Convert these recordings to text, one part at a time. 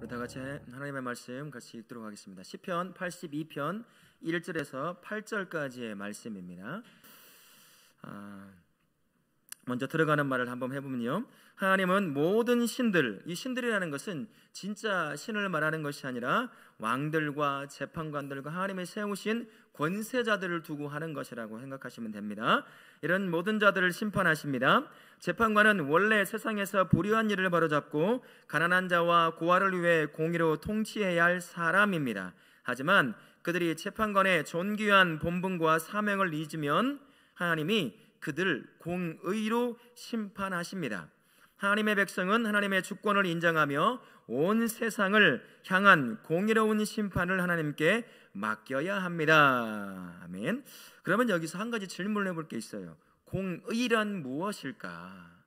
우리 다 같이 하나님의 말씀 같이 읽도록 하겠습니다. 시편 82편 1절에서 8절까지의 말씀입니다. 먼저 들어가는 말을 한번 해보면요, 하나님은 모든 신들, 이 신들이라는 것은 진짜 신을 말하는 것이 아니라 왕들과 재판관들과 하나님이 세우신 권세자들을 두고 하는 것이라고 생각하시면 됩니다. 이런 모든 자들을 심판하십니다. 재판관은 원래 세상에서 불의한 일을 바로잡고 가난한 자와 고아를 위해 공의로 통치해야 할 사람입니다. 하지만 그들이 재판관의 존귀한 본분과 사명을 잊으면 하나님이 그들 공의로 심판하십니다. 하나님의 백성은 하나님의 주권을 인정하며 온 세상을 향한 공의로운 심판을 하나님께 맡겨야 합니다. 아멘. 그러면 여기서 한 가지 질문을 해볼 게 있어요. 공의란 무엇일까?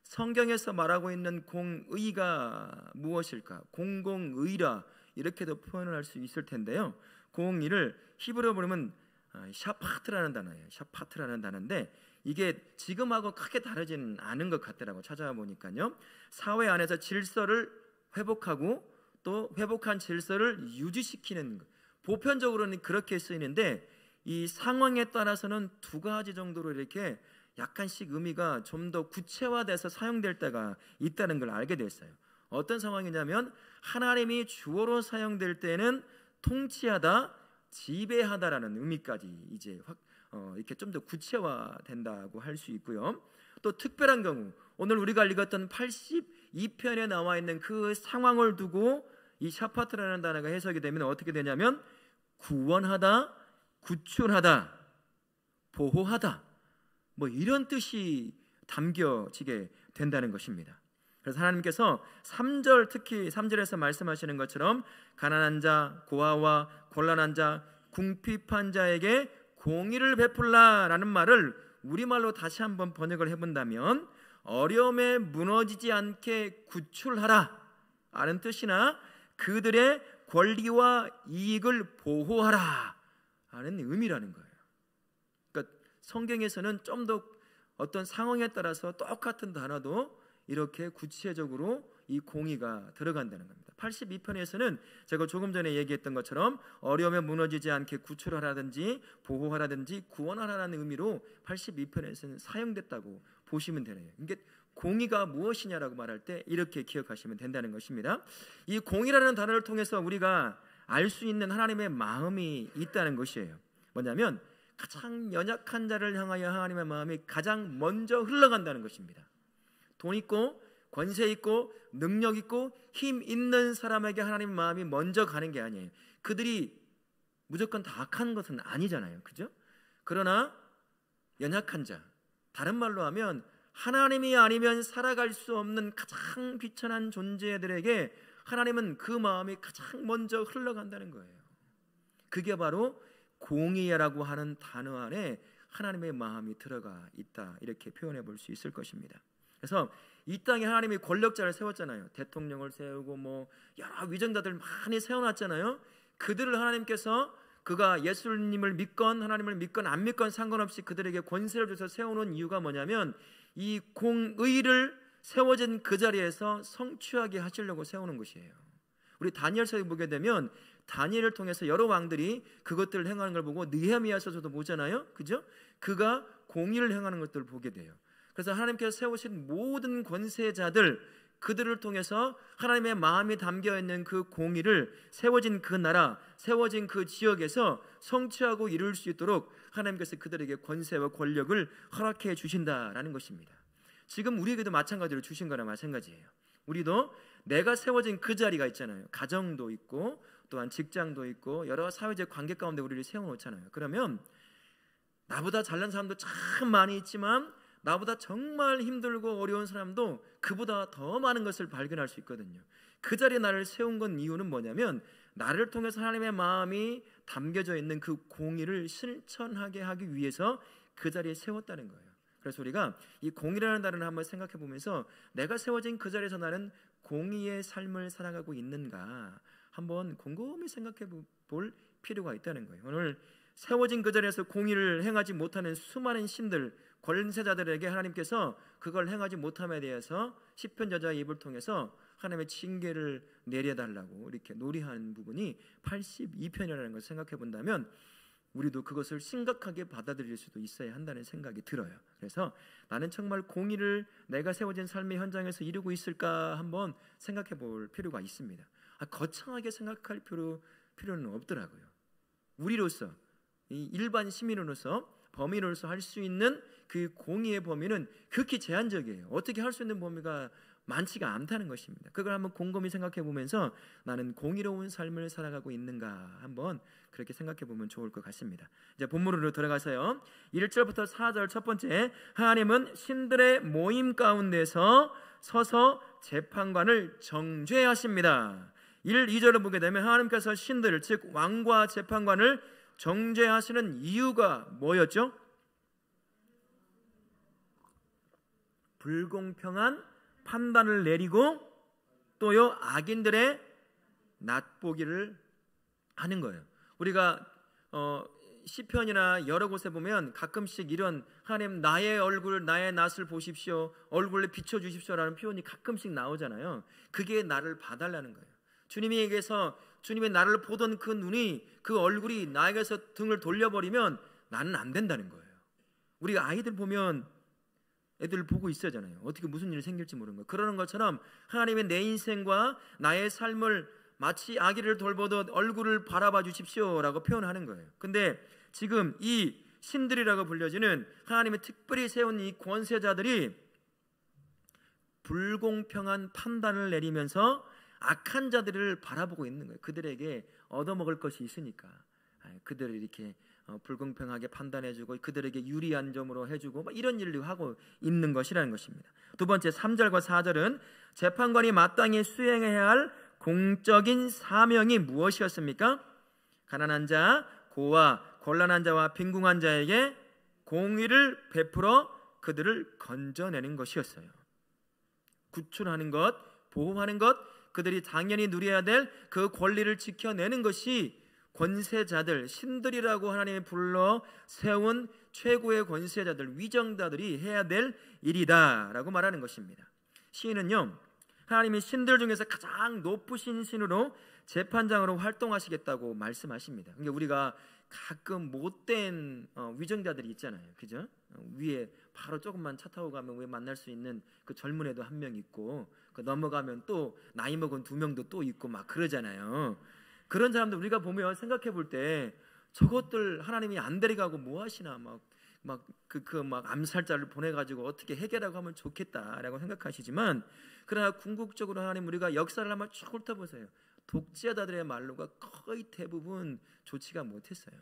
성경에서 말하고 있는 공의가 무엇일까? 공공의라 이렇게도 표현을 할 수 있을 텐데요, 공의를 히브리어로 부르면 샤파트라는 단어예요. 샤파트라는 단어인데 이게 지금하고 크게 다르지는 않은 것 같더라고 찾아보니까요. 사회 안에서 질서를 회복하고 또 회복한 질서를 유지시키는 것, 보편적으로는 그렇게 쓰이는데 이 상황에 따라서는 두 가지 정도로 이렇게 약간씩 의미가 좀 더 구체화돼서 사용될 때가 있다는 걸 알게 됐어요. 어떤 상황이냐면 하나님이 주어로 사용될 때는 통치하다, 지배하다라는 의미까지 이제 이렇게 좀 더 구체화된다고 할 수 있고요. 또 특별한 경우, 오늘 우리가 읽었던 82편에 나와 있는 그 상황을 두고 이 샤파트라는 단어가 해석이 되면 어떻게 되냐면 구원하다, 구출하다, 보호하다, 뭐 이런 뜻이 담겨지게 된다는 것입니다. 그래서 하나님께서 3절, 특히 3절에서 말씀하시는 것처럼 가난한 자, 고아와 곤란한 자, 궁핍한 자에게 공의를 베풀라라는 말을 우리말로 다시 한번 번역을 해본다면 어려움에 무너지지 않게 구출하라 라는 뜻이나 그들의 권리와 이익을 보호하라 라는 의미라는 거예요. 그러니까 성경에서는 좀 더 어떤 상황에 따라서 똑같은 단어도 이렇게 구체적으로 이 공의가 들어간다는 겁니다. 82편에서는 제가 조금 전에 얘기했던 것처럼 어려움에 무너지지 않게 구출하라든지 보호하라든지 구원하라는 의미로 82편에서는 사용됐다고 보시면 되네요. 이게 공의가 무엇이냐라고 말할 때 이렇게 기억하시면 된다는 것입니다. 이 공의라는 단어를 통해서 우리가 알 수 있는 하나님의 마음이 있다는 것이에요. 뭐냐면 가장 연약한 자를 향하여 하나님의 마음이 가장 먼저 흘러간다는 것입니다. 돈 있고 권세 있고 능력 있고 힘 있는 사람에게 하나님의 마음이 먼저 가는 게 아니에요. 그들이 무조건 다 악한 것은 아니잖아요, 그죠? 그러나 연약한 자, 다른 말로 하면 하나님이 아니면 살아갈 수 없는 가장 비천한 존재들에게 하나님은 그 마음이 가장 먼저 흘러간다는 거예요. 그게 바로 공의라고 하는 단어 안에 하나님의 마음이 들어가 있다, 이렇게 표현해 볼 수 있을 것입니다. 그래서 이 땅에 하나님이 권력자를 세웠잖아요. 대통령을 세우고 뭐 여러 위정자들 많이 세워놨잖아요. 그들을 하나님께서 그가 예수님을 믿건 하나님을 믿건 안 믿건 상관없이 그들에게 권세를 줘서 세우는 이유가 뭐냐면 이 공의를 세워진 그 자리에서 성취하게 하시려고 세우는 것이에요. 우리 다니엘서에 보게 되면 다니엘을 통해서 여러 왕들이 그것들을 행하는 걸 보고 느헤미야서도 보잖아요, 그죠? 그가 공의를 행하는 것들을 보게 돼요. 그래서 하나님께서 세우신 모든 권세자들, 그들을 통해서 하나님의 마음이 담겨있는 그 공의를 세워진 그 나라, 세워진 그 지역에서 성취하고 이룰 수 있도록 하나님께서 그들에게 권세와 권력을 허락해 주신다라는 것입니다. 지금 우리에게도 마찬가지로 주신 거나 마찬가지예요. 우리도 내가 세워진 그 자리가 있잖아요. 가정도 있고 또한 직장도 있고 여러 사회적 관계 가운데 우리를 세워놓잖아요. 그러면 나보다 잘난 사람도 참 많이 있지만 나보다 정말 힘들고 어려운 사람도 그보다 더 많은 것을 발견할 수 있거든요. 그 자리에 나를 세운 건 이유는 뭐냐면 나를 통해서 하나님의 마음이 담겨져 있는 그 공의를 실천하게 하기 위해서 그 자리에 세웠다는 거예요. 그래서 우리가 이 공의라는 단어를 한번 생각해 보면서 내가 세워진 그 자리에서 나는 공의의 삶을 살아가고 있는가 한번 곰곰이 생각해 볼 필요가 있다는 거예요. 오늘 세워진 그 자리에서 공의를 행하지 못하는 수많은 신들, 권세자들에게 하나님께서 그걸 행하지 못함에 대해서 시편 저자의 입을 통해서 하나님의 징계를 내려달라고 이렇게 놀이하는 부분이 82편이라는 것을 생각해 본다면 우리도 그것을 심각하게 받아들일 수도 있어야 한다는 생각이 들어요. 그래서 나는 정말 공의를 내가 세워진 삶의 현장에서 이루고 있을까 한번 생각해 볼 필요가 있습니다. 거창하게 생각할 필요는 없더라고요. 우리로서 이 일반 시민으로서 범인으로서 할 수 있는 그 공의의 범위는 극히 제한적이에요. 어떻게 할 수 있는 범위가 많지가 않다는 것입니다. 그걸 한번 곰곰이 생각해 보면서 나는 공의로운 삶을 살아가고 있는가 한번 그렇게 생각해 보면 좋을 것 같습니다. 이제 본문으로 들어가서요. 1절부터 4절 첫 번째, 하나님은 신들의 모임 가운데서 서서 재판관을 정죄하십니다. 1, 2절을 보게 되면 하나님께서 신들 즉 왕과 재판관을 정죄하시는 이유가 뭐였죠? 불공평한 판단을 내리고 또요 악인들의 낫보기를 하는 거예요. 우리가 시편이나 여러 곳에 보면 가끔씩 이런 하나님 나의 얼굴 나의 낫을 보십시오, 얼굴에 비춰주십시오라는 표현이 가끔씩 나오잖아요. 그게 나를 봐달라는 거예요. 주님에게서 주님의 나를 보던 그 눈이 그 얼굴이 나에게서 등을 돌려버리면 나는 안 된다는 거예요. 우리가 아이들 보면 애들 보고 있어야잖아요. 어떻게 무슨 일이 생길지 모르는 거예요. 그러는 것처럼 하나님의 내 인생과 나의 삶을 마치 아기를 돌보듯 얼굴을 바라봐 주십시오라고 표현하는 거예요. 근데 지금 이 신들이라고 불려지는 하나님의 특별히 세운 이 권세자들이 불공평한 판단을 내리면서 악한 자들을 바라보고 있는 거예요. 그들에게 얻어먹을 것이 있으니까 그들을 이렇게 불공평하게 판단해주고 그들에게 유리한 점으로 해주고 이런 일을 하고 있는 것이라는 것입니다. 두 번째 3절과 4절은 재판관이 마땅히 수행해야 할 공적인 사명이 무엇이었습니까? 가난한 자, 고아, 곤란한 자와 빈궁한 자에게 공의를 베풀어 그들을 건져내는 것이었어요. 구출하는 것, 보호하는 것, 그들이 당연히 누려야 될 그 권리를 지켜내는 것이 권세자들, 신들이라고 하나님이 불러 세운 최고의 권세자들, 위정자들이 해야 될 일이다 라고 말하는 것입니다. 시인은요, 하나님이 신들 중에서 가장 높으신 신으로 재판장으로 활동하시겠다고 말씀하십니다. 그러니까 우리가 가끔 못된 위정자들이 있잖아요, 그죠? 위에 바로 조금만 차 타고 가면 왜 만날 수 있는 그 젊은 애도 한 명 있고 그 넘어가면 또 나이 먹은 2명도 또 있고 막 그러잖아요. 그런 사람들 우리가 보면 생각해 볼 때 저것들 하나님이 안 데려가고 뭐 하시나 막 암살자를 보내가지고 어떻게 해결하고 하면 좋겠다라고 생각하시지만, 그러나 궁극적으로 하나님 우리가 역사를 한번 쭉 훑어보세요. 독재자들의 말로가 거의 대부분 좋지가 못했어요.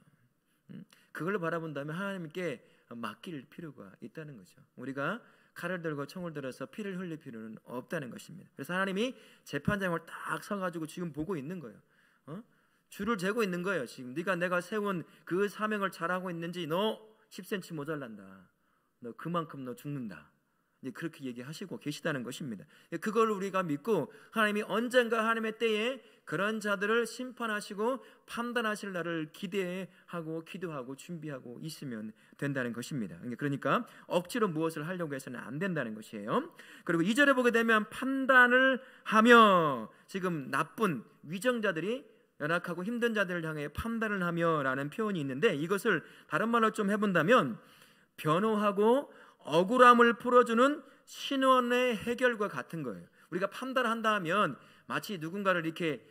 그걸로 바라본다면 하나님께 맡길 필요가 있다는 거죠. 우리가 칼을 들고 총을 들어서 피를 흘릴 필요는 없다는 것입니다. 그래서 하나님이 재판장을 딱 서가지고 지금 보고 있는 거예요. 줄을 재고 있는 거예요. 지금 네가 내가 세운 그 사명을 잘하고 있는지, 너 10cm 모자란다, 너 그만큼 너 죽는다, 이제 그렇게 얘기하시고 계시다는 것입니다. 그걸 우리가 믿고 하나님이 언젠가 하나님의 때에 그런 자들을 심판하시고 판단하실 날을 기대하고 기도하고 준비하고 있으면 된다는 것입니다. 그러니까 억지로 무엇을 하려고 해서는 안 된다는 것이에요. 그리고 2절에 보게 되면 판단을 하며, 지금 나쁜 위정자들이 연약하고 힘든 자들을 향해 판단을 하며 라는 표현이 있는데, 이것을 다른 말로 좀 해본다면 변호하고 억울함을 풀어주는 신원의 해결과 같은 거예요. 우리가 판단한다 하면 마치 누군가를 이렇게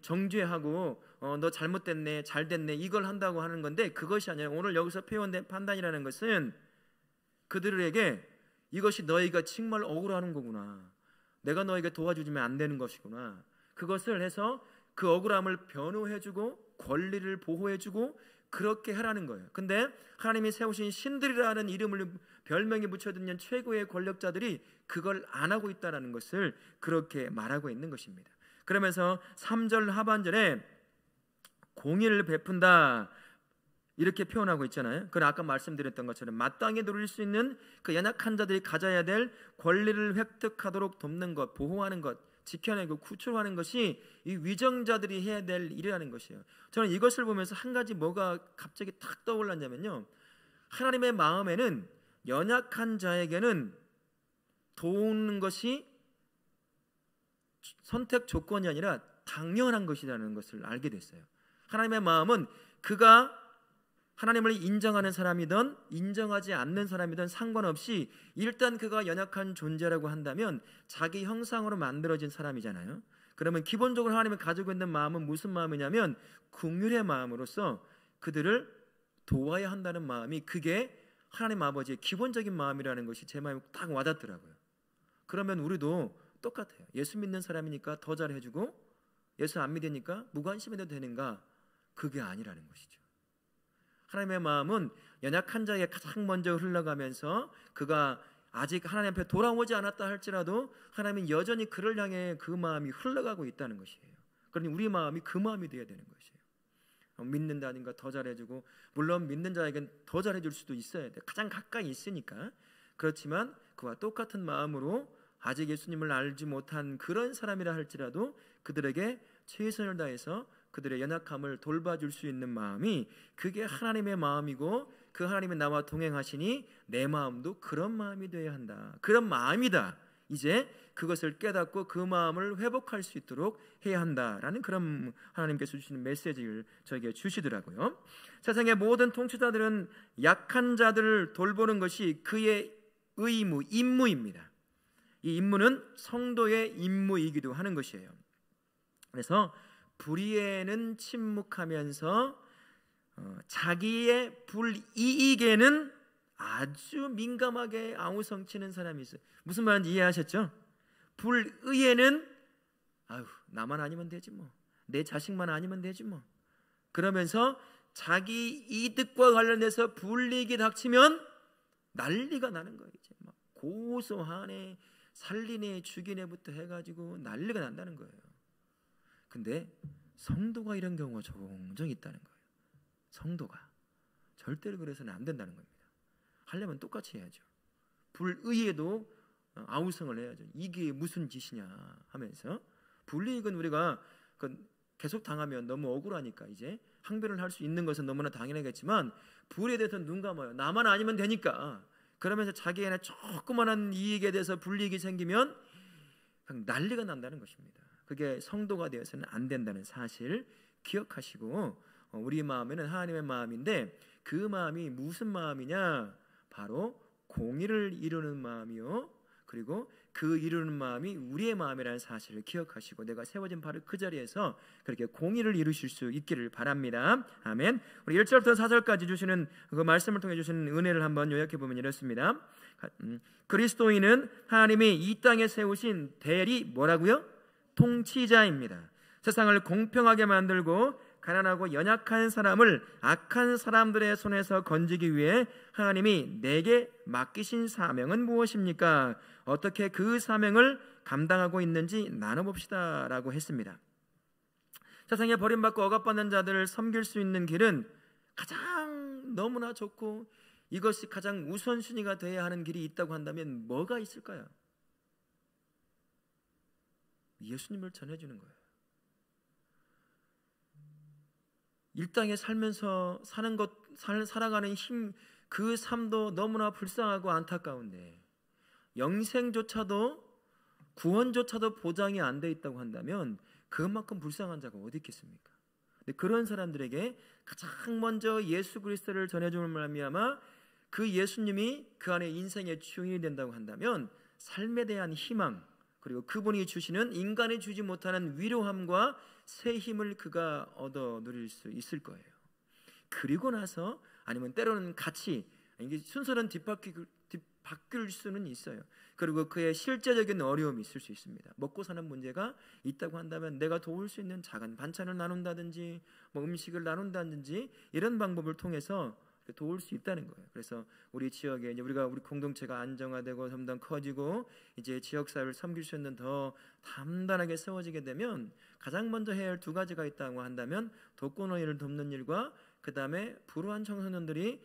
정죄하고 너 잘못됐네, 잘됐네 이걸 한다고 하는 건데, 그것이 아니라 오늘 여기서 표현된 판단이라는 것은 그들에게 이것이 너희가 정말 억울하는 거구나, 내가 너에게 도와주면 안 되는 것이구나, 그것을 해서 그 억울함을 변호해주고 권리를 보호해주고 그렇게 하라는 거예요. 근데 하나님이 세우신 신들이라는 이름을 별명이 붙여듣는 최고의 권력자들이 그걸 안 하고 있다는 것을 그렇게 말하고 있는 것입니다. 그러면서 3절 하반절에 공의를 베푼다 이렇게 표현하고 있잖아요. 그건 아까 말씀드렸던 것처럼 마땅히 누릴 수 있는 그 연약한 자들이 가져야 될 권리를 획득하도록 돕는 것, 보호하는 것, 지켜내고 구출하는 것이 이 위정자들이 해야 될 일이라는 것이에요. 저는 이것을 보면서 한 가지 뭐가 갑자기 탁 떠올랐냐면요, 하나님의 마음에는 연약한 자에게는 도우는 것이 선택 조건이 아니라 당연한 것이라는 것을 알게 됐어요. 하나님의 마음은 그가 하나님을 인정하는 사람이든 인정하지 않는 사람이든 상관없이 일단 그가 연약한 존재라고 한다면 자기 형상으로 만들어진 사람이잖아요. 그러면 기본적으로 하나님이 가지고 있는 마음은 무슨 마음이냐면 긍휼의 마음으로서 그들을 도와야 한다는 마음이, 그게 하나님 아버지의 기본적인 마음이라는 것이 제 마음에 딱 와닿더라고요. 그러면 우리도 똑같아요. 예수 믿는 사람이니까 더 잘해주고 예수 안 믿으니까 무관심해도 되는가? 그게 아니라는 것이죠. 하나님의 마음은 연약한 자에게 가장 먼저 흘러가면서 그가 아직 하나님 앞에 돌아오지 않았다 할지라도 하나님은 여전히 그를 향해 그 마음이 흘러가고 있다는 것이에요. 그러니 우리 마음이 그 마음이 되어야 되는 것이에요. 믿는다니까 더 잘해주고, 물론 믿는 자에겐 더 잘해줄 수도 있어야 돼. 가장 가까이 있으니까. 그렇지만 그와 똑같은 마음으로 아직 예수님을 알지 못한 그런 사람이라 할지라도 그들에게 최선을 다해서 그들의 연약함을 돌봐줄 수 있는 마음이, 그게 하나님의 마음이고 그 하나님이 나와 동행하시니 내 마음도 그런 마음이 되어야 한다. 그런 마음이다. 이제 그것을 깨닫고 그 마음을 회복할 수 있도록 해야 한다라는 그런 하나님께서 주시는 메시지를 저에게 주시더라고요. 세상의 모든 통치자들은 약한 자들을 돌보는 것이 그의 의무, 임무입니다. 이 임무는 성도의 임무이기도 하는 것이에요. 그래서 불의에는 침묵하면서 자기의 불이익에는 아주 민감하게 아우성치는 사람이 있어요. 무슨 말인지 이해하셨죠? 불의에는 아유, 나만 아니면 되지 뭐, 내 자식만 아니면 되지 뭐, 그러면서 자기 이득과 관련해서 불이익이 닥치면 난리가 나는 거예요. 이제 막 고소하네, 살리네, 죽이네부터 해가지고 난리가 난다는 거예요. 근데 성도가 이런 경우가 종종 있다는 거예요. 성도가 절대로 그래서는 안 된다는 겁니다. 하려면 똑같이 해야죠. 불의에도 아우성을 해야죠. 이게 무슨 짓이냐 하면서. 불이익은 우리가 계속 당하면 너무 억울하니까 이제 항변을 할 수 있는 것은 너무나 당연하겠지만, 불의에 대해서는 눈 감아요. 나만 아니면 되니까. 그러면서 자기의 조그만한 이익에 대해서 불이익이 생기면 그냥 난리가 난다는 것입니다. 그게 성도가 되어서는 안 된다는 사실 기억하시고, 우리 마음에는 하나님의 마음인데 그 마음이 무슨 마음이냐? 바로 공의를 이루는 마음이요, 그리고 그 이루는 마음이 우리의 마음이라는 사실을 기억하시고 내가 세워진 바로 그 자리에서 그렇게 공의를 이루실 수 있기를 바랍니다. 아멘. 우리 1절부터 4절까지 주시는 그 말씀을 통해 주시는 은혜를 한번 요약해 보면 이렇습니다. 그리스도인은 하나님이 이 땅에 세우신 대리 뭐라고요? 통치자입니다. 세상을 공평하게 만들고 가난하고 연약한 사람을 악한 사람들의 손에서 건지기 위해 하나님이 내게 맡기신 사명은 무엇입니까? 어떻게 그 사명을 감당하고 있는지 나눠봅시다 라고 했습니다. 세상에 버림받고 억압받는 자들을 섬길 수 있는 길은 가장 너무나 좋고 이것이 가장 우선순위가 되어야 하는 길이 있다고 한다면 뭐가 있을까요? 예수님을 전해주는 거예요. 이 땅에 살면서 살아가는 힘, 그 삶도 너무나 불쌍하고 안타까운데 영생조차도, 구원조차도 보장이 안 돼 있다고 한다면 그만큼 불쌍한 자가 어디 있겠습니까? 근데 그런 사람들에게 가장 먼저 예수 그리스도를 전해주는 말미암아 그 예수님이 그 안에 인생의 주인이 된다고 한다면 삶에 대한 희망, 그리고 그분이 주시는 인간이 주지 못하는 위로함과 새 힘을 그가 얻어 누릴 수 있을 거예요. 그리고 나서 아니면 때로는 같이, 이게 순서는 뒤바뀔 수는 있어요. 그리고 그의 실제적인 어려움이 있을 수 있습니다. 먹고 사는 문제가 있다고 한다면 내가 도울 수 있는 작은 반찬을 나눈다든지 음식을 나눈다든지 이런 방법을 통해서 도울 수 있다는 거예요. 그래서 우리 지역에 이제 우리 공동체가 안정화되고 점점 커지고 이제 지역 사회를 섬길 수 있는 더 단단하게 세워지게 되면 가장 먼저 해야 할 두 가지가 있다고 한다면 독거노인을 돕는 일과 그 다음에 불우한 청소년들이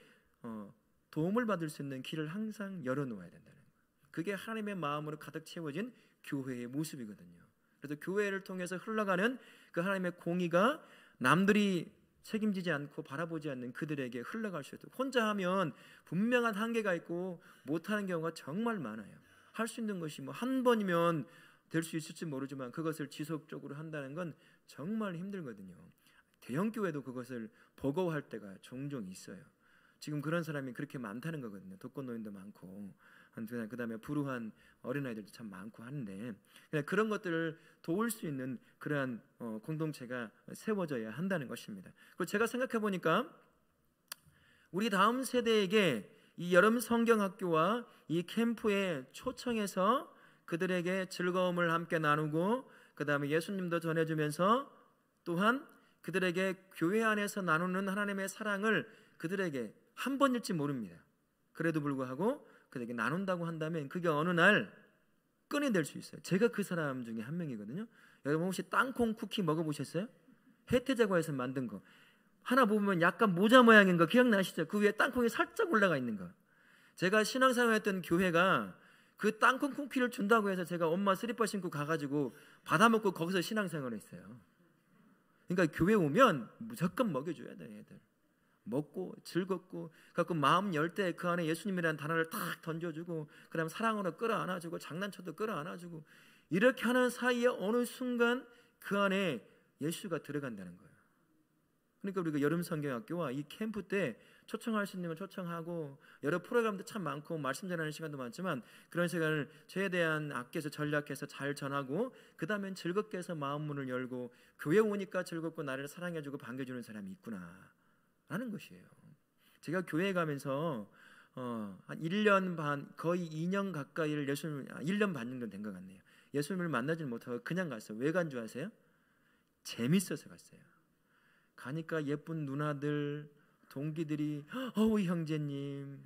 도움을 받을 수 있는 길을 항상 열어놓아야 된다는 거예요. 그게 하나님의 마음으로 가득 채워진 교회의 모습이거든요. 그래서 교회를 통해서 흘러가는 그 하나님의 공의가 남들이 책임지지 않고 바라보지 않는 그들에게 흘러갈 수 있도록, 혼자 하면 분명한 한계가 있고 못하는 경우가 정말 많아요. 할 수 있는 것이 한 번이면 될 수 있을지 모르지만 그것을 지속적으로 한다는 건 정말 힘들거든요. 대형 교회도 그것을 버거워할 때가 종종 있어요. 지금 그런 사람이 그렇게 많다는 거거든요. 독거노인도 많고 그다음에 불우한 어린아이들도 참 많고 하는데 그런 것들을 도울 수 있는 그러한 공동체가 세워져야 한다는 것입니다. 그리고 제가 생각해 보니까 우리 다음 세대에게 이 여름 성경학교와 이 캠프에 초청해서 그들에게 즐거움을 함께 나누고 그다음에 예수님도 전해주면서 또한 그들에게 교회 안에서 나누는 하나님의 사랑을 그들에게 한 번일지 모릅니다. 그래도 불구하고 그들에게 나눈다고 한다면 그게 어느 날 끈이 될 수 있어요. 제가 그 사람 중에 한 명이거든요. 여러분 혹시 땅콩 쿠키 먹어보셨어요? 혜태제과에서 만든 거 하나 보면 약간 모자 모양인 거 기억나시죠? 그 위에 땅콩이 살짝 올라가 있는 거. 제가 신앙생활했던 교회가 그 땅콩 쿠키를 준다고 해서 제가 엄마 슬리퍼 신고 가가지고 받아먹고 거기서 신앙생활을 했어요. 그러니까 교회 오면 무조건 먹여줘야 돼. 애들 먹고 즐겁고 갖고 마음 열 때 그 안에 예수님이라는 단어를 딱 던져주고 그다음 사랑으로 끌어안아주고 장난쳐도 끌어안아주고 이렇게 하는 사이에 어느 순간 그 안에 예수가 들어간다는 거예요. 그러니까 우리가 여름 성경학교와 이 캠프 때 초청할 수 있는 걸 초청하고 여러 프로그램도 참 많고 말씀 전하는 시간도 많지만 그런 시간을 최대한 아껴서 전략해서 잘 전하고 그 다음엔 즐겁게 해서 마음 문을 열고 교회 오니까 즐겁고 나를 사랑해주고 반겨주는 사람이 있구나 라는 것이에요. 제가 교회에 가면서 한 1년 반 거의 2년 가까이를 1년 반 정도 된 것 같네요. 예수님을 만나지 못하고 그냥 갔어요. 왜 간 줄 아세요? 재밌어서 갔어요. 가니까 예쁜 누나들 동기들이 형제님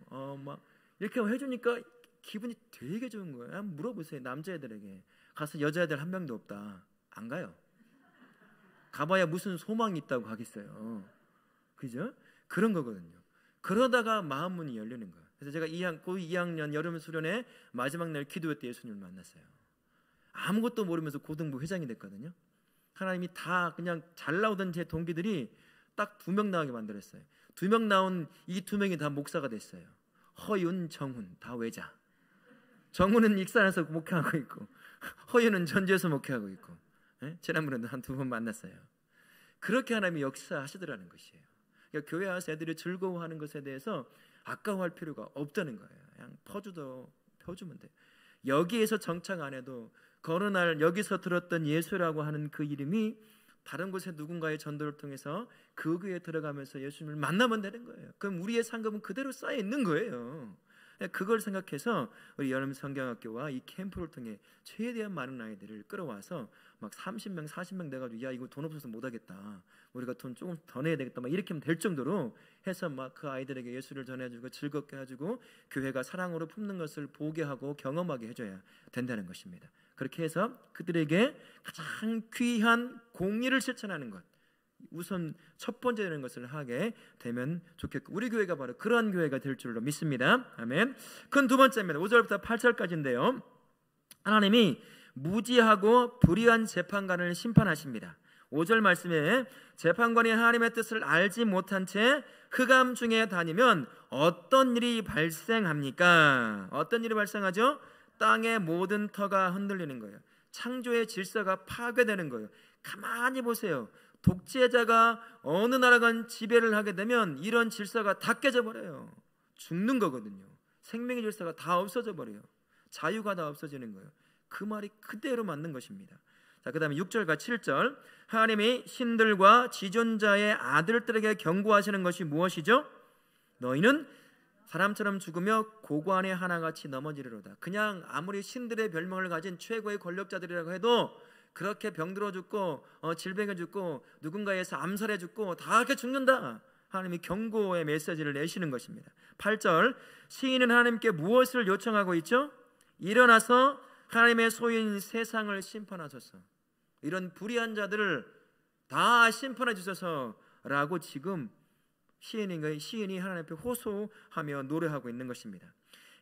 막 이렇게 해주니까 기분이 되게 좋은 거예요. 한번 물어보세요. 남자애들에게 가서 여자애들 한 명도 없다 안 가요. 가봐야 무슨 소망이 있다고 가겠어요. 그죠? 그런 거거든요. 그러다가 마음 문이 열리는 거예요. 그래서 제가 고2 2학년 여름 수련회 마지막 날 기도회 때 예수님을 만났어요. 아무것도 모르면서 고등부 회장이 됐거든요. 하나님이 다 그냥 잘 나오던 제 동기들이 딱 2명 나오게 만들었어요. 2명 나온 이 2명이 다 목사가 됐어요. 허윤, 정훈 다 외자. 정훈은 익산에서 목회하고 있고 허윤은 전주에서 목회하고 있고 지난번에도 한 2번 만났어요. 그렇게 하나님이 역사하시더라는 것이에요. 그러니까 교회 와서 애들이 즐거워하는 것에 대해서 아까워할 필요가 없다는 거예요. 그냥 퍼주면 돼요. 여기에서 정착 안 해도 어느 날 여기서 들었던 예수라고 하는 그 이름이 다른 곳에 누군가의 전도를 통해서 그 교회에 들어가면서 예수님을 만나면 되는 거예요. 그럼 우리의 상급은 그대로 쌓여 있는 거예요. 그걸 생각해서 우리 여름 성경학교와 이 캠프를 통해 최대한 많은 아이들을 끌어와서 막 30명 40명 돼가지고 야 이거 돈 없어서 못하겠다 우리가 돈 조금 더 내야 되겠다 막 이렇게 하면 될 정도로 해서 막 그 아이들에게 예수를 전해주고 즐겁게 해주고 교회가 사랑으로 품는 것을 보게 하고 경험하게 해줘야 된다는 것입니다. 그렇게 해서 그들에게 가장 귀한 공의를 실천하는 것 우선 첫 번째 되는 것을 하게 되면 좋겠고 우리 교회가 바로 그러한 교회가 될 줄로 믿습니다. 아멘. 그건 두 번째입니다. 5절부터 8절까지인데요. 하나님이 무지하고 불의한 재판관을 심판하십니다. 5절 말씀에 재판관이 하나님의 뜻을 알지 못한 채 흑암 중에 다니면 어떤 일이 발생합니까? 어떤 일이 발생하죠? 땅의 모든 터가 흔들리는 거예요. 창조의 질서가 파괴되는 거예요. 가만히 보세요. 독재자가 어느 나라간 지배를 하게 되면 이런 질서가 다 깨져 버려요. 죽는 거거든요. 생명의 질서가 다 없어져 버려요. 자유가 다 없어지는 거예요. 그 말이 그대로 맞는 것입니다. 자, 그 다음에 6절과 7절 하나님이 신들과 지존자의 아들들에게 경고하시는 것이 무엇이죠? 너희는 사람처럼 죽으며 고관의 하나같이 넘어지리로다. 그냥 아무리 신들의 별명을 가진 최고의 권력자들이라고 해도 그렇게 병들어 죽고 질병에 죽고 누군가에서 암살해 죽고 다 이렇게 죽는다. 하나님이 경고의 메시지를 내시는 것입니다. 8절 시인은 하나님께 무엇을 요청하고 있죠? 일어나서 하나님의 소유인 세상을 심판하소서. 이런 불의한 자들을 다 심판해 주소서라고 지금 시인이 하나님 앞에 호소하며 노래하고 있는 것입니다.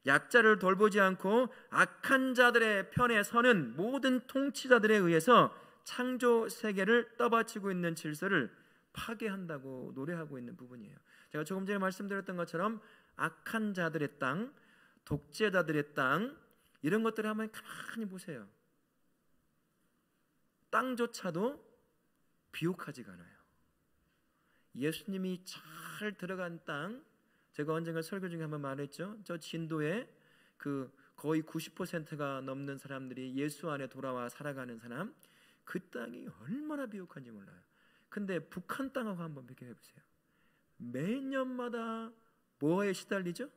약자를 돌보지 않고 악한 자들의 편에 서는 모든 통치자들에 의해서 창조 세계를 떠받치고 있는 질서를 파괴한다고 노래하고 있는 부분이에요. 제가 조금 전에 말씀드렸던 것처럼 악한 자들의 땅, 독재자들의 땅 이런 것들을 한번 가만히 보세요. 땅조차도 비옥하지가 않아요. 예수님이 잘 들어간 땅, 제가 언젠가 설교 중에 한번 말했죠. 저 진도에 그 거의 90%가 넘는 사람들이 예수 안에 돌아와 살아가는 사람, 그 땅이 얼마나 비옥한지 몰라요. 근데 북한 땅하고 한번 비교해 보세요. 매년마다 뭐에 시달리죠?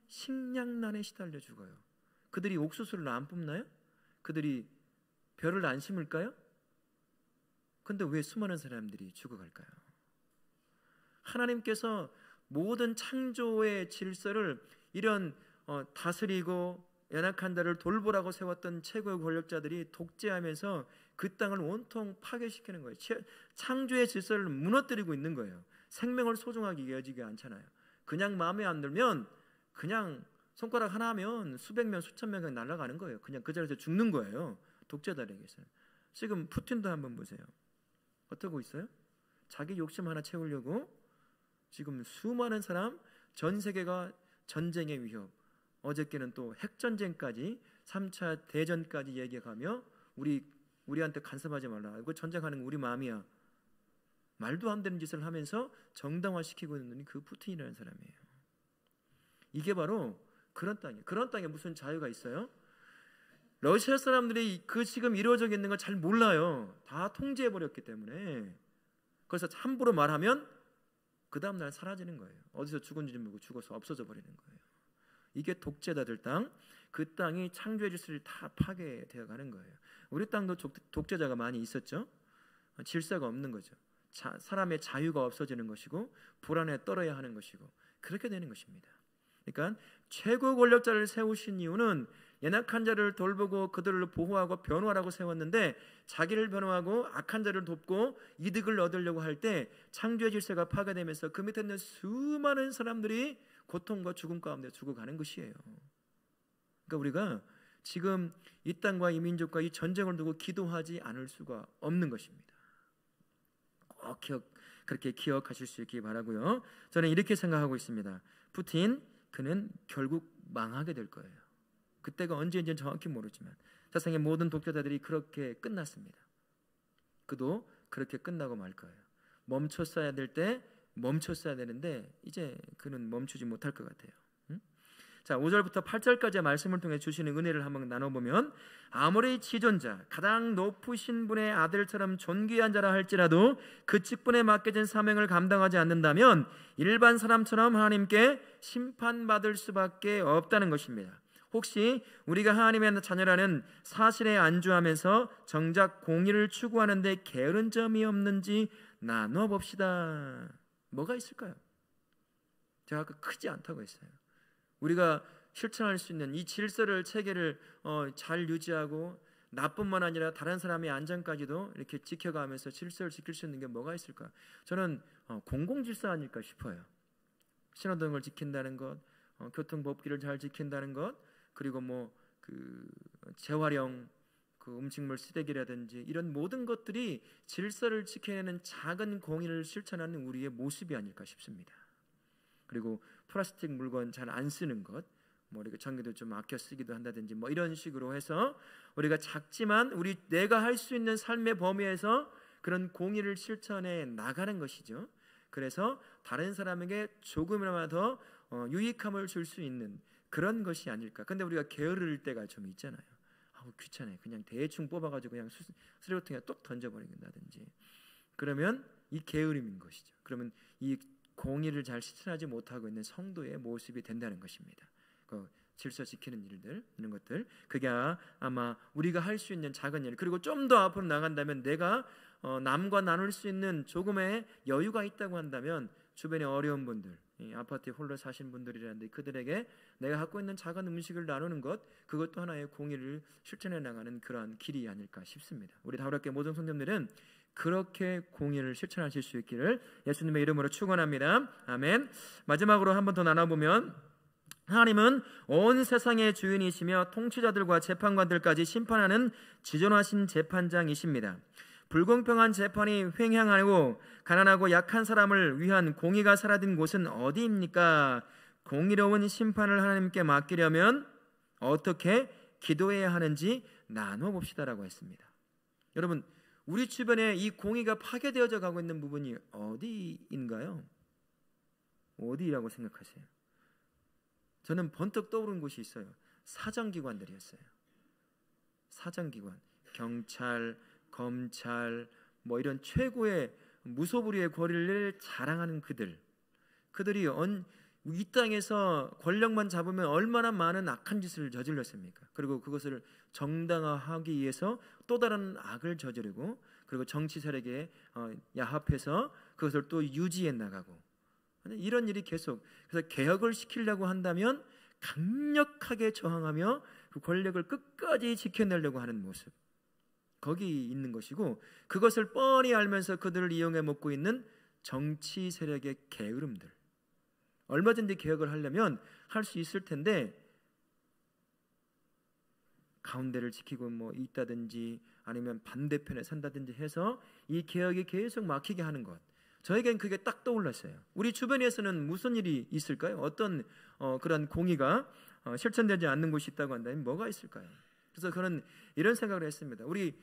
식량난에 시달려 죽어요. 그들이 옥수수를 안 뽑나요? 그들이 벼를 안 심을까요? 근데 왜 수많은 사람들이 죽어갈까요? 하나님께서 모든 창조의 질서를 이런 다스리고 연약한 자를 돌보라고 세웠던 최고의 권력자들이 독재하면서 그 땅을 온통 파괴시키는 거예요. 창조의 질서를 무너뜨리고 있는 거예요. 생명을 소중하게 여기지 않잖아요. 그냥 마음에 안 들면 그냥 손가락 하나 하면 수백 명 수천 명이 날아가는 거예요. 그냥 그 자리에서 죽는 거예요. 독재자들에게서는. 지금 푸틴도 한번 보세요. 어떠고 있어요? 자기 욕심 하나 채우려고 지금 수많은 사람, 전 세계가 전쟁의 위협, 어저께는 또 핵전쟁까지 3차 대전까지 얘기하며 우리한테 간섭하지 말라. 이거 전쟁하는 거 우리 마음이야. 말도 안 되는 짓을 하면서 정당화시키고 있는 그 푸틴이라는 사람이에요. 이게 바로 그런 땅이에요. 그런 땅에 무슨 자유가 있어요? 러시아 사람들이 그 지금 이루어져 있는 걸 잘 몰라요. 다 통제해버렸기 때문에. 그래서 함부로 말하면 그 다음날 사라지는 거예요. 어디서 죽은지 모르고 죽어서 없어져 버리는 거예요. 이게 독재자들 땅, 그 땅이 창조의 질서를 다 파괴되어 가는 거예요. 우리 땅도 독재자가 많이 있었죠. 질서가 없는 거죠. 사람의 자유가 없어지는 것이고 불안에 떨어야 하는 것이고 그렇게 되는 것입니다. 그러니까 최고 권력자를 세우신 이유는 연약한 자를 돌보고 그들을 보호하고 변호하라고 세웠는데 자기를 변호하고 악한 자를 돕고 이득을 얻으려고 할 때 창조의 질서가 파괴되면서 그 밑에 있는 수많은 사람들이 고통과 죽음 가운데 죽어가는 것이에요. 그러니까 우리가 지금 이 땅과 이 민족과 이 전쟁을 두고 기도하지 않을 수가 없는 것입니다. 꼭 그렇게 기억하실 수 있기 바라고요. 저는 이렇게 생각하고 있습니다. 푸틴 그는 결국 망하게 될 거예요. 그때가 언제인지는 정확히 모르지만 세상의 모든 독재자들이 그렇게 끝났습니다. 그도 그렇게 끝나고 말 거예요. 멈췄어야 될 때 멈췄어야 되는데 이제 그는 멈추지 못할 것 같아요. 자, 5절부터 8절까지의 말씀을 통해 주시는 은혜를 한번 나눠보면 아무리 지존자, 가장 높으신 분의 아들처럼 존귀한 자라 할지라도 그 직분에 맡겨진 사명을 감당하지 않는다면 일반 사람처럼 하나님께 심판받을 수밖에 없다는 것입니다. 혹시 우리가 하나님의 자녀라는 사실에 안주하면서 정작 공의를 추구하는 데 게으른 점이 없는지 나누어 봅시다. 뭐가 있을까요? 제가 아까 크지 않다고 했어요. 우리가 실천할 수 있는 이 질서를 체계를 잘 유지하고 나뿐만 아니라 다른 사람의 안전까지도 이렇게 지켜가면서 질서를 지킬 수 있는 게 뭐가 있을까? 저는 공공질서 아닐까 싶어요. 신호등을 지킨다는 것, 교통법규를 잘 지킨다는 것, 그리고 그 재활용 그 음식물 쓰레기라든지 이런 모든 것들이 질서를 지켜내는 작은 공의를 실천하는 우리의 모습이 아닐까 싶습니다. 그리고 플라스틱 물건 잘 안 쓰는 것, 이렇게 전기도 좀 아껴 쓰기도 한다든지 이런 식으로 해서 우리가 작지만 내가 할 수 있는 삶의 범위에서 그런 공의를 실천해 나가는 것이죠. 그래서 다른 사람에게 조금이나마 더 유익함을 줄 수 있는 그런 것이 아닐까. 근데 우리가 게으를 때가 좀 있잖아요. 귀찮아요. 그냥 대충 뽑아가지고 그냥 쓰레기통에 뚝 던져버린다든지. 그러면 이 게으름인 것이죠. 그러면 이 공의를 잘 실천하지 못하고 있는 성도의 모습이 된다는 것입니다. 그 질서 지키는 일들, 이런 것들, 그게 아마 우리가 할 수 있는 작은 일, 그리고 좀 더 앞으로 나간다면 내가 남과 나눌 수 있는 조금의 여유가 있다고 한다면 주변에 어려운 분들, 아파트에 홀로 사신 분들이라는데 그들에게 내가 갖고 있는 작은 음식을 나누는 것, 그것도 하나의 공의를 실천해 나가는 그러한 길이 아닐까 싶습니다. 우리 다우락교회 모든 성도님들은 그렇게 공의를 실천하실 수 있기를 예수님의 이름으로 축원합니다. 아멘. 마지막으로 한 번 더 나눠보면 하나님은 온 세상의 주인이시며 통치자들과 재판관들까지 심판하는 지존하신 재판장이십니다. 불공평한 재판이 횡행하고 가난하고 약한 사람을 위한 공의가 사라진 곳은 어디입니까? 공의로운 심판을 하나님께 맡기려면 어떻게 기도해야 하는지 나눠 봅시다라고 했습니다. 여러분, 우리 주변에 이 공의가 파괴되어져 가고 있는 부분이 어디인가요? 어디라고 생각하세요? 저는 번뜩 떠오른 곳이 있어요. 사정기관들이었어요. 사정기관, 경찰, 검찰, 뭐 이런 최고의 무소불위의 권리를 자랑하는 그들이 이 땅에서 권력만 잡으면 얼마나 많은 악한 짓을 저질렀습니까? 그리고 그것을 정당화하기 위해서 또 다른 악을 저지르고, 그리고 정치 세력에 야합해서 그것을 또 유지해 나가고, 이런 일이 계속. 그래서 개혁을 시키려고 한다면 강력하게 저항하며 그 권력을 끝까지 지켜내려고 하는 모습, 거기 있는 것이고, 그것을 뻔히 알면서 그들을 이용해 먹고 있는 정치 세력의 게으름들. 얼마든지 개혁을 하려면 할 수 있을 텐데 가운데를 지키고 뭐 있다든지 아니면 반대편에 산다든지 해서 이 개혁이 계속 막히게 하는 것, 저에겐 그게 딱 떠올랐어요. 우리 주변에서는 무슨 일이 있을까요? 어떤 그런 공의가 실천되지 않는 곳이 있다고 한다면 뭐가 있을까요? 그래서 저는 이런 생각을 했습니다. 우리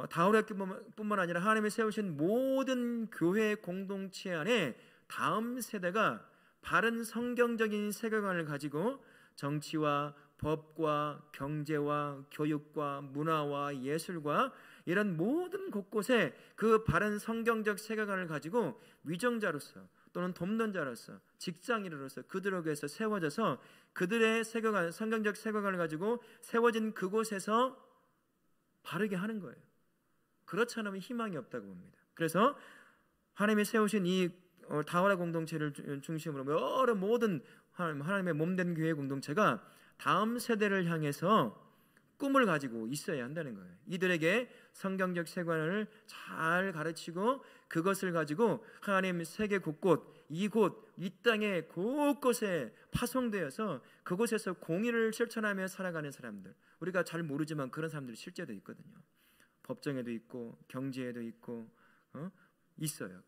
다울학교뿐만 아니라 하나님이 세우신 모든 교회 공동체 안에 다음 세대가 바른 성경적인 세계관을 가지고 정치와 법과 경제와 교육과 문화와 예술과 이런 모든 곳곳에 그 바른 성경적 세계관을 가지고 위정자로서 또는 돕는자로서 직장인으로서 그들에게서 세워져서 그들의 세계관, 성경적 세계관을 가지고 세워진 그곳에서 바르게 하는 거예요. 그렇지 않으면 희망이 없다고 봅니다. 그래서 하나님이 세우신 이 다워라 공동체를 중심으로 여러 모든 하나님의 몸된 교회 공동체가 다음 세대를 향해서 꿈을 가지고 있어야 한다는 거예요. 이들에게 성경적 세관을 잘 가르치고 그것을 가지고 하나님 세계 곳곳, 이곳, 이 땅의 곳곳에 파송되어서 그곳에서 공의를 실천하며 살아가는 사람들, 우리가 잘 모르지만 그런 사람들이 실제도 있거든요. 법정에도 있고 경제에도 있고 있어요.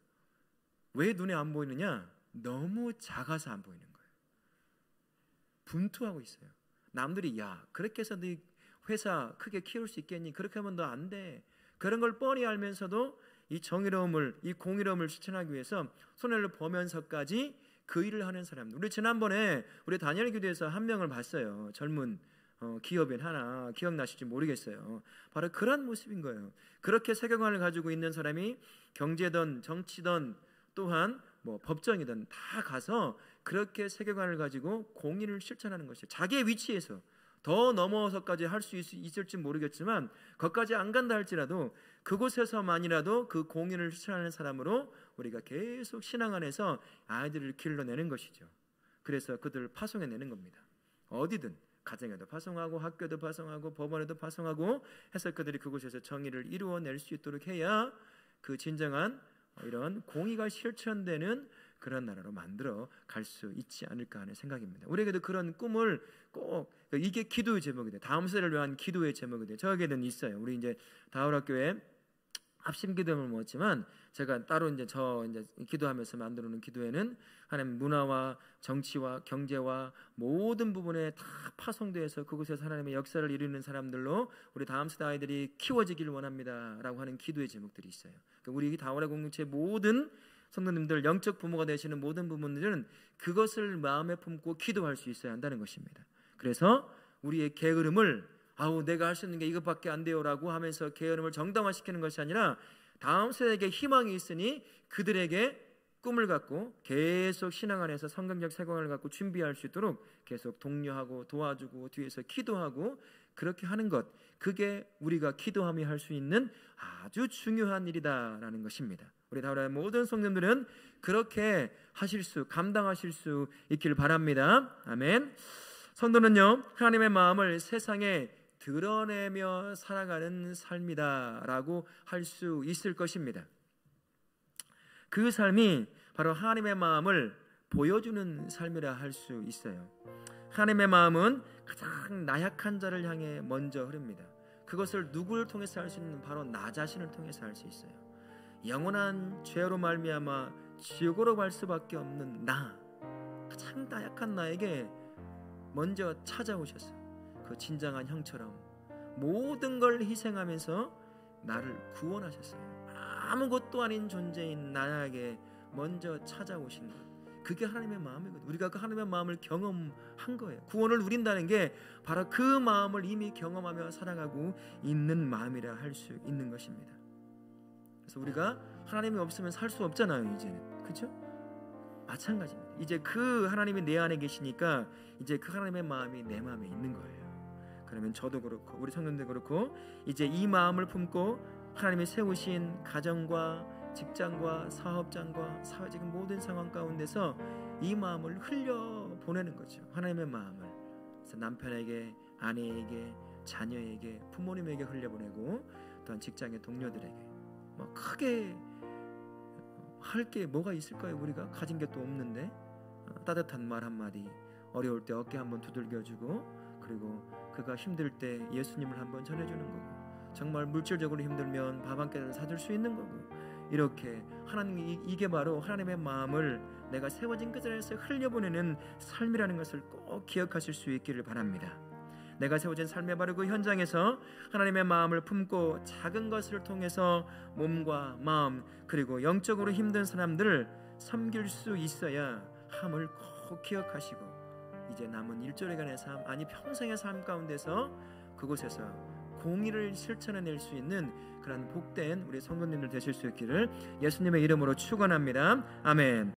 왜 눈에 안 보이느냐? 너무 작아서 안 보이는 거예요. 분투하고 있어요. 남들이 야 그렇게 해서 네 회사 크게 키울 수 있겠니? 그렇게 하면 너 안 돼. 그런 걸 뻔히 알면서도 이 정의로움을, 이 공의로움을 실천하기 위해서 손해를 보면서까지 그 일을 하는 사람들. 우리 지난번에 우리 다니엘 교대에서 한 명을 봤어요. 젊은 기업인 하나, 기억나실지 모르겠어요. 바로 그런 모습인 거예요. 그렇게 세계관을 가지고 있는 사람이 경제든 정치든 또한 뭐 법정이든 다 가서 그렇게 세계관을 가지고 공의를 실천하는 것이에요. 자기의 위치에서 더 넘어서까지 할 수 있을지 모르겠지만 거기까지 안 간다 할지라도 그곳에서만이라도 그 공의를 실천하는 사람으로 우리가 계속 신앙 안에서 아이들을 길러내는 것이죠. 그래서 그들을 파송해내는 겁니다. 어디든 가정에도 파송하고 학교도 파송하고 법원에도 파송하고 해서 그들이 그곳에서 정의를 이루어낼 수 있도록 해야 그 진정한 이런 공의가 실천되는 그런 나라로 만들어 갈 수 있지 않을까 하는 생각입니다. 우리에게도 그런 꿈을 꼭, 이게 기도의 제목이 돼요. 다음 세대를 위한 기도의 제목이 돼요. 저에게는 있어요. 우리 이제 다울학교에 합심 기도를 모았지만 제가 따로 이제 기도하면서 만들어놓은 기도에는 하나님 문화와 정치와 경제와 모든 부분에 다 파송되어서 그곳에서 하나님의 역사를 이루는 사람들로 우리 다음 세대 아이들이 키워지기를 원합니다라고 하는 기도의 제목들이 있어요. 그러니까 우리 다워라 공동체 모든 성도님들, 영적 부모가 되시는 모든 부모들은 그것을 마음에 품고 기도할 수 있어야 한다는 것입니다. 그래서 우리의 게으름을 내가 할 수 있는 게 이것밖에 안 돼요라고 하면서 게으름을 정당화시키는 것이 아니라 다음 세대에게 희망이 있으니 그들에게 꿈을 갖고 계속 신앙 안에서 성경적 세관을 갖고 준비할 수 있도록 계속 독려하고 도와주고 뒤에서 기도하고 그렇게 하는 것, 그게 우리가 기도하며 할 수 있는 아주 중요한 일이다라는 것입니다. 우리 다울의 모든 성도들은 그렇게 감당하실 수 있길 바랍니다. 아멘. 성도는요, 하나님의 마음을 세상에 드러내며 살아가는 삶이다라고 할 수 있을 것입니다. 그 삶이 바로 하나님의 마음을 보여주는 삶이라 할 수 있어요. 하나님의 마음은 가장 나약한 자를 향해 먼저 흐릅니다. 그것을 누구를 통해서 할 수 있는? 바로 나 자신을 통해서 할 수 있어요. 영원한 죄로 말미암아 지옥으로 갈 수밖에 없는 나, 가장 나약한 나에게 먼저 찾아오셨어요. 그 진정한 형처럼 모든 걸 희생하면서 나를 구원하셨어요. 아무것도 아닌 존재인 나에게 먼저 찾아오신 것, 그게 하나님의 마음이거든요. 우리가 그 하나님의 마음을 경험한 거예요. 구원을 누린다는 게 바로 그 마음을 이미 경험하며 살아가고 있는 마음이라 할 수 있는 것입니다. 그래서 우리가 하나님이 없으면 살 수 없잖아요. 이제는, 그렇죠? 마찬가지입니다. 이제 그 하나님이 내 안에 계시니까 이제 그 하나님의 마음이 내 마음에 있는 거예요. 그러면 저도 그렇고 우리 성도님도 그렇고 이제 이 마음을 품고 하나님이 세우신 가정과 직장과 사업장과 사회적인 모든 상황 가운데서 이 마음을 흘려 보내는 거죠. 하나님의 마음을. 그래서 남편에게, 아내에게, 자녀에게, 부모님에게 흘려보내고 또한 직장의 동료들에게 뭐 크게 할 게 뭐가 있을까요? 우리가 가진 게 또 없는데 따뜻한 말 한마디, 어려울 때 어깨 한번 두들겨주고, 그리고 그가 힘들 때 예수님을 한번 전해주는 거고, 정말 물질적으로 힘들면 밥 한 끼를 사줄 수 있는 거고, 이렇게 하나님, 이게 바로 하나님의 마음을 내가 세워진 그 자리에서 흘려보내는 삶이라는 것을 꼭 기억하실 수 있기를 바랍니다. 내가 세워진 삶의 바로 그 현장에서 하나님의 마음을 품고 작은 것을 통해서 몸과 마음 그리고 영적으로 힘든 사람들을 섬길 수 있어야 함을 꼭 기억하시고, 이제 남은 일주일간의 삶, 아니 평생의 삶 가운데서 그곳에서 공의를 실천해낼 수 있는 그런 복된 우리 성도님들 되실 수 있기를 예수님의 이름으로 축원합니다. 아멘.